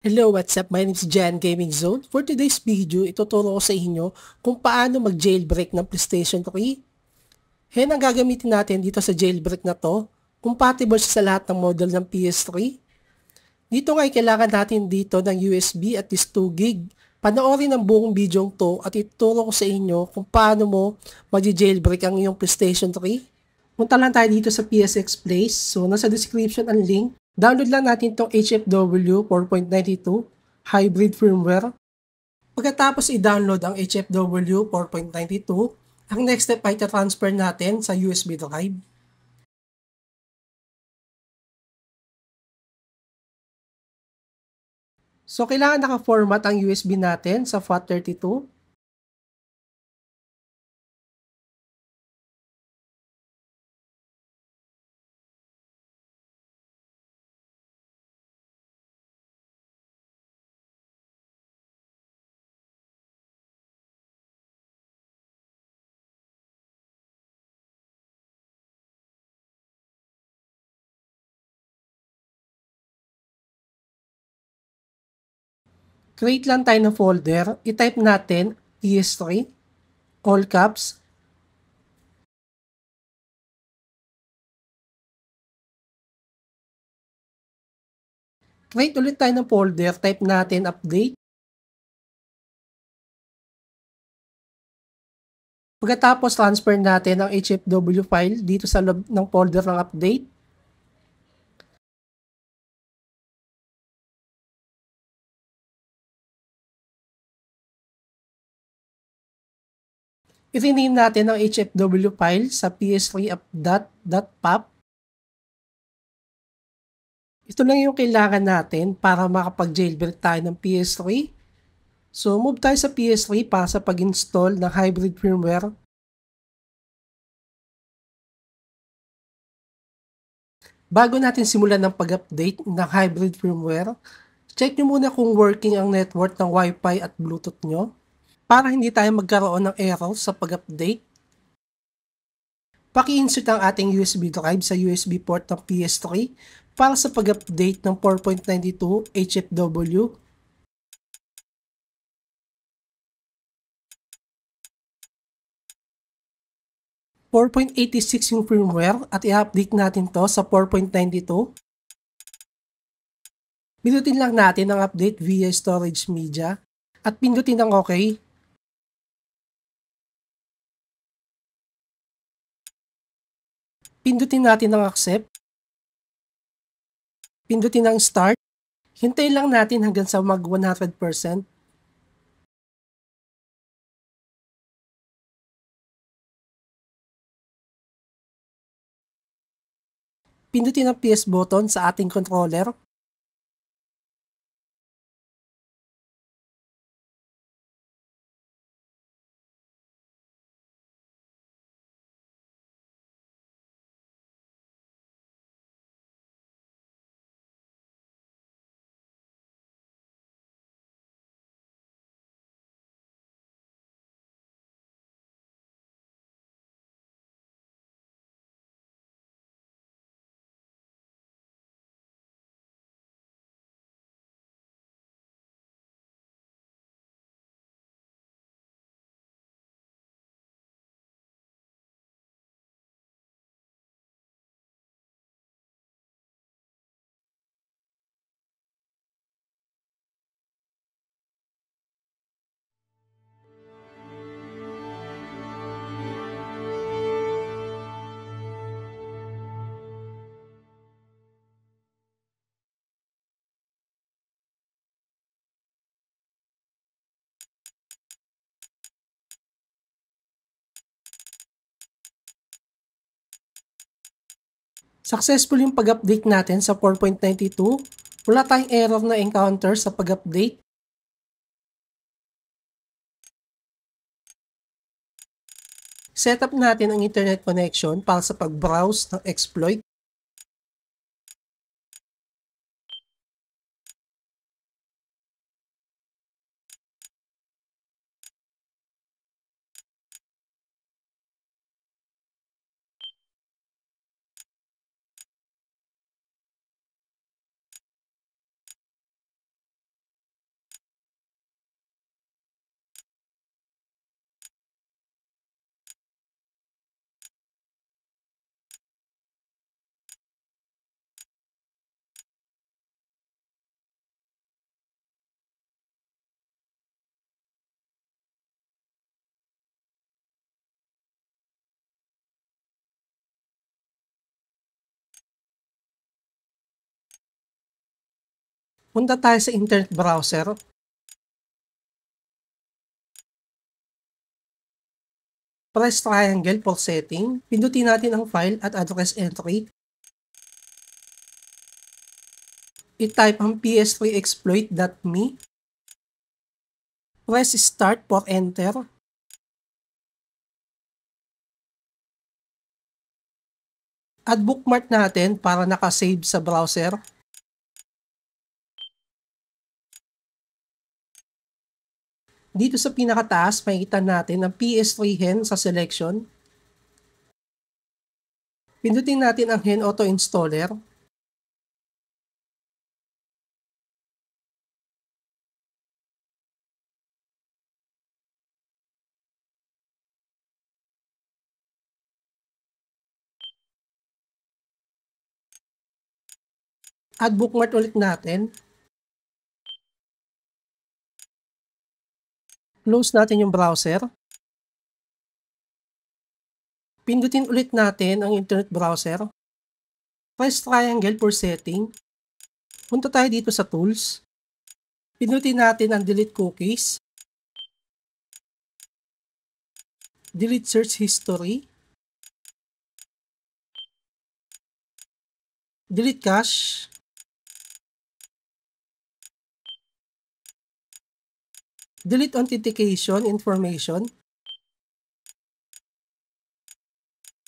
Hello, what's up? My name is Jan Gaming Zone. For today's video, ituturo ko sa inyo kung paano mag-jailbreak ng PlayStation 3. Yan ang gagamitin natin dito sa jailbreak na to. Compatible siya sa lahat ng model ng PS3. Dito nga kailangan natin dito ng USB at least 2 gig. Panoorin ang buong video to at ituturo ko sa inyo kung paano mo mag-jailbreak ang iyong PlayStation 3. Punta lang tayo dito sa PSX Place. So, nasa description ang link. Download lang natin itong HFW 4.92 hybrid firmware. Pagkatapos i-download ang HFW 4.92, ang next step ay transfer natin sa USB drive. So, kailangan naka-format ang USB natin sa FAT32. Create lang tayo ng folder. I-type natin PS3, all caps. Create ulit tayo ng folder. Type natin update. Pagkatapos transfer natin ang HFW file dito sa loob ng folder ng update. I-rename natin ang HFW file sa ps3.pop. Ito lang yung kailangan natin para makapag-jailbreak tayo ng PS3. So, move tayo sa PS3 para sa pag-install ng hybrid firmware. Bago natin simulan ng pag-update ng hybrid firmware, check nyo muna kung working ang network ng Wi-Fi at Bluetooth nyo para hindi tayo magkaroon ng error sa pag-update. Paki-insert ang ating USB drive sa USB port ng PS3 para sa pag-update ng 4.92 HFW. .86 yung firmware at i-update natin to sa 4.92. Pindutin lang natin ang update via storage media at pindutin ang OK. Pindutin natin ang accept. Pindutin ang start. Hintayin lang natin hanggang sa mag 100%. Pindutin ang PS button sa ating controller. Successful yung pag-update natin sa 4.92. Wala tayong error na encounter sa pag-update. Setup natin ang internet connection para sa pag-browse ng exploit. Punta tayo sa internet browser. Press triangle for setting. Pindutin natin ang file at address entry. I-type ang ps3exploit.me. Press start for enter. At bookmark natin para nakasave sa browser. Dito sa pinakataas, makikita natin ang PS3 Hen sa selection. Pindutin natin ang Hen Auto Installer. At bookmark ulit natin. Close natin yung browser. Pindutin ulit natin ang internet browser. Press triangle for setting. Punta tayo dito sa tools. Pindutin natin ang delete cookies. Delete search history. Delete cache. Delete authentication information.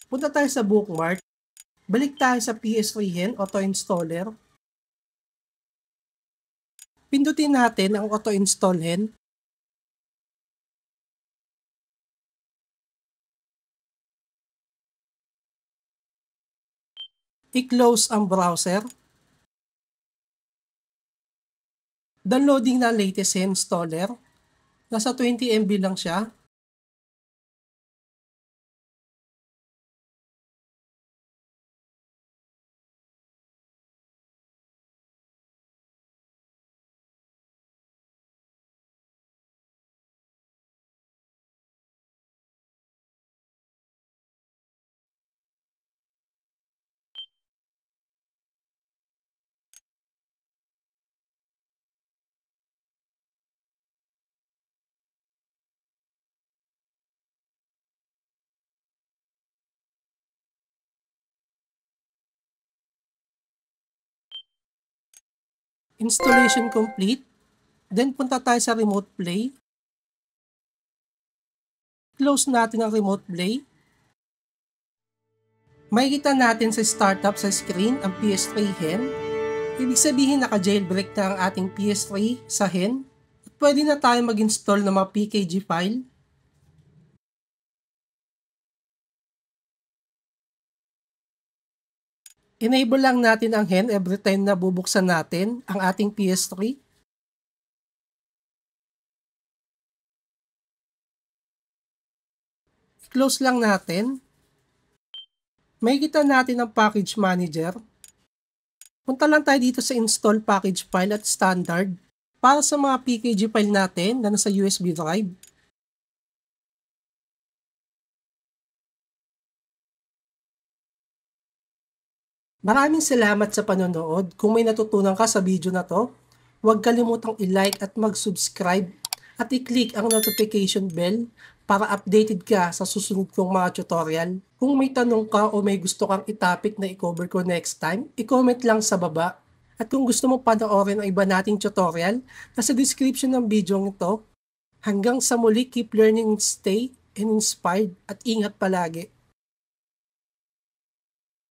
Punta tayo sa bookmark. Balik tayo sa PS3 Hen Auto Installer. Pindutin natin ang Auto Install Hen. I-close ang browser. Downloading na latest Hen installer. Nasa 20 MB lang siya. Installation complete. Then punta tayo sa remote play. Close natin ang remote play. Makikita natin sa startup sa screen ang PS3 Hen. Ibig sabihin naka-jailbreak na ang ating PS3 sa Hen. At pwede na tayo mag-install ng mga PKG file. Enable lang natin ang Hen every time na bubuksan natin ang ating PS3. Close lang natin. Makikita natin ang package manager. Punta lang tayo dito sa install package file at standard para sa mga PKG file natin na nasa USB drive. Maraming salamat sa panonood. Kung may natutunan ka sa video na to, huwag kalimutang i-like at mag-subscribe at i-click ang notification bell para updated ka sa susunod kong mga tutorial. Kung may tanong ka o may gusto kang i-topic na i-cover ko next time, i-comment lang sa baba. At kung gusto mo panoorin ang iba nating tutorial, nasa description ng video ito. Hanggang sa muli, keep learning, stay and inspired at ingat palagi.